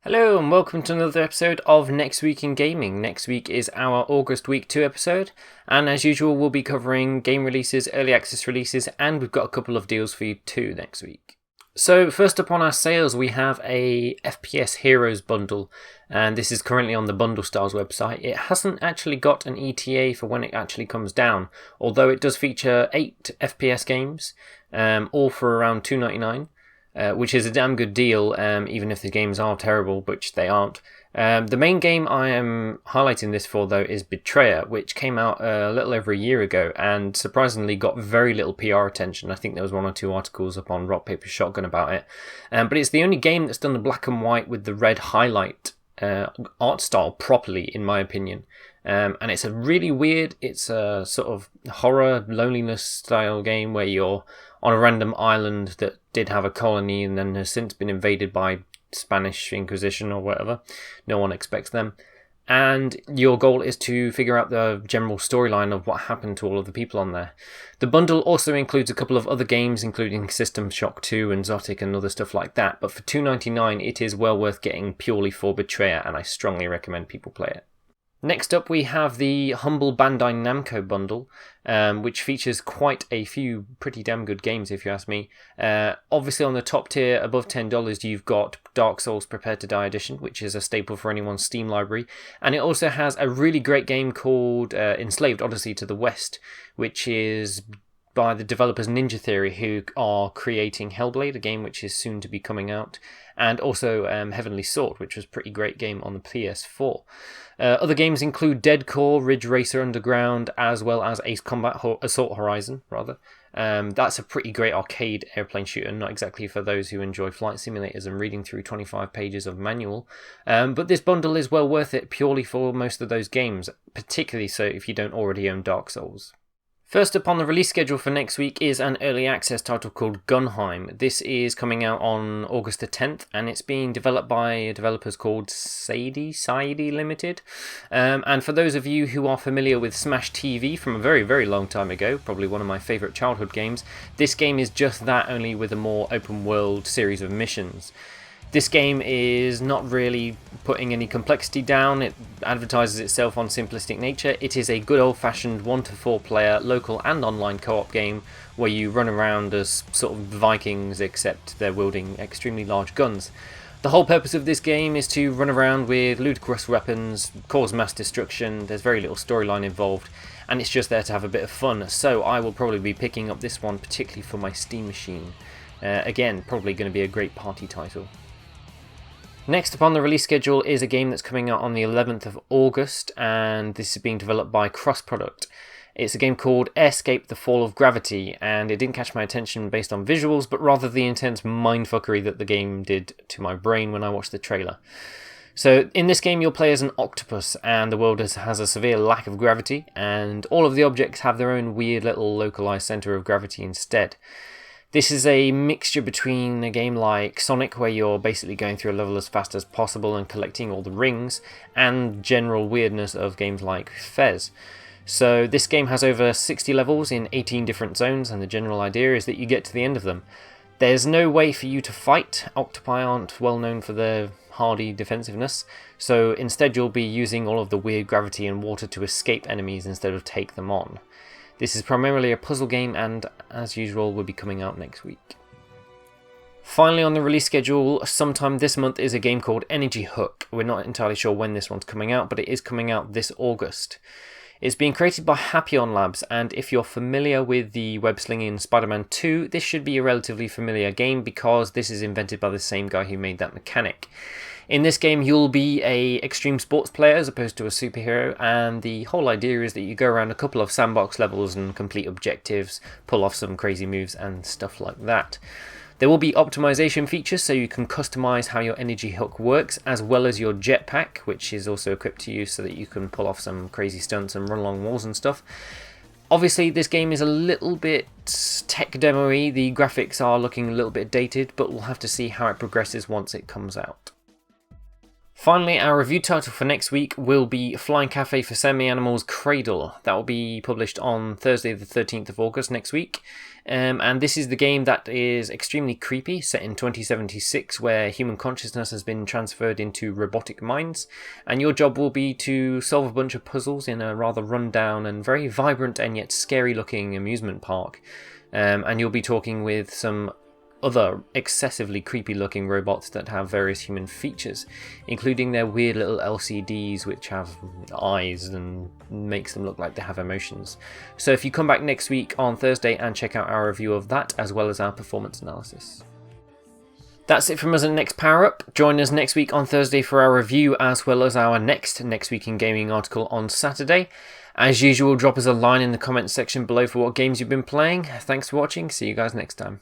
Hello and welcome to another episode of Next Week in Gaming. Next week is our August Week 2 episode, and as usual we'll be covering game releases, early access releases, and we've got a couple of deals for you too next week. So first up on our sales we have a FPS Heroes bundle, and this is currently on the Bundle Stars website. It hasn't actually got an ETA for when it actually comes down, although it does feature 8 FPS games, all for around $2.99. Which is a damn good deal, even if the games are terrible, which they aren't. The main game I am highlighting this for, though, is Betrayer, which came out a little over a year ago and surprisingly got very little PR attention. I think there was 1 or 2 articles up on Rock Paper Shotgun about it. But it's the only game that's done the black and white with the red highlight art style properly, in my opinion. And it's a really weird, it's a sort of horror, loneliness style game where you're on a random island that did have a colony and then has since been invaded by Spanish Inquisition or whatever. No one expects them. And your goal is to figure out the general storyline of what happened to all of the people on there. The bundle also includes a couple of other games, including System Shock 2 and Zotic and other stuff like that. But for $2.99, it is well worth getting purely for Betrayer, and I strongly recommend people play it. Next up we have the Humble Bandai Namco bundle, which features quite a few pretty damn good games if you ask me. Obviously on the top tier above $10 you've got Dark Souls Prepare to Die Edition, which is a staple for anyone's Steam library, and it also has a really great game called Enslaved Odyssey to the West, which is by the developers Ninja Theory, who are creating Hellblade, a game which is soon to be coming out, and also Heavenly Sword, which was a pretty great game on the PS4. Other games include Dead Core, Ridge Racer Underground, as well as Ace Combat Assault Horizon, rather. That's a pretty great arcade airplane shooter, not exactly for those who enjoy flight simulators and reading through 25 pages of manual. But this bundle is well worth it purely for most of those games, particularly so if you don't already own Dark Souls. First up on the release schedule for next week is an early access title called Gunheim. This is coming out on August the 10th, and it's being developed by developers called Saidi Limited. And for those of you who are familiar with Smash TV from a very, very long time ago, probably one of my favourite childhood games, this game is just that, only with a more open world series of missions. This game is not really putting any complexity down. It advertises itself on simplistic nature. It is a good old-fashioned 1 to 4 player local and online co-op game where you run around as sort of Vikings, except they're wielding extremely large guns. The whole purpose of this game is to run around with ludicrous weapons, cause mass destruction. There's very little storyline involved, and it's just there to have a bit of fun. So I will probably be picking up this one, particularly for my Steam machine. Again, probably going to be a great party title. Next up on the release schedule is a game that's coming out on the 11th of August, and this is being developed by Cross Product. It's a game called Escape the Fall of Gravity, and it didn't catch my attention based on visuals, but rather the intense mindfuckery that the game did to my brain when I watched the trailer. So in this game you'll play as an octopus, and the world has a severe lack of gravity, and all of the objects have their own weird little localized center of gravity instead. This is a mixture between a game like Sonic, where you're basically going through a level as fast as possible and collecting all the rings, and general weirdness of games like Fez. So this game has over 60 levels in 18 different zones, and the general idea is that you get to the end of them. There's no way for you to fight. Octopi aren't well known for their hardy defensiveness, so instead you'll be using all of the weird gravity and water to escape enemies instead of take them on. This is primarily a puzzle game, and as usual will be coming out next week. Finally on the release schedule, sometime this month, is a game called Energy Hook. We're not entirely sure when this one's coming out, but it is coming out this August. It's being created by Happion Labs, and if you're familiar with the web-slinging in Spider-Man 2, this should be a relatively familiar game because this is invented by the same guy who made that mechanic. In this game you'll be a extreme sports player as opposed to a superhero, and the whole idea is that you go around a couple of sandbox levels and complete objectives, pull off some crazy moves and stuff like that. There will be optimization features so you can customize how your energy hook works, as well as your jetpack, which is also equipped to you so that you can pull off some crazy stunts and run along walls and stuff. Obviously this game is a little bit tech demo-y, the graphics are looking a little bit dated, but we'll have to see how it progresses once it comes out. Finally, our review title for next week will be Flying Cafe for Semi-Animals Cradle. That will be published on Thursday the 13th of August next week. And this is the game that is extremely creepy, set in 2076, where human consciousness has been transferred into robotic minds. And your job will be to solve a bunch of puzzles in a rather run-down and very vibrant and yet scary-looking amusement park. And you'll be talking with some other excessively creepy looking robots that have various human features, including their weird little LCDs which have eyes and makes them look like they have emotions. So if you come back next week on Thursday and check out our review of that as well as our performance analysis. That's it from us at Next Power Up. Join us next week on Thursday for our review as well as our Next Week in Gaming article on Saturday. As usual, drop us a line in the comments section below for what games you've been playing. Thanks for watching. See you guys next time.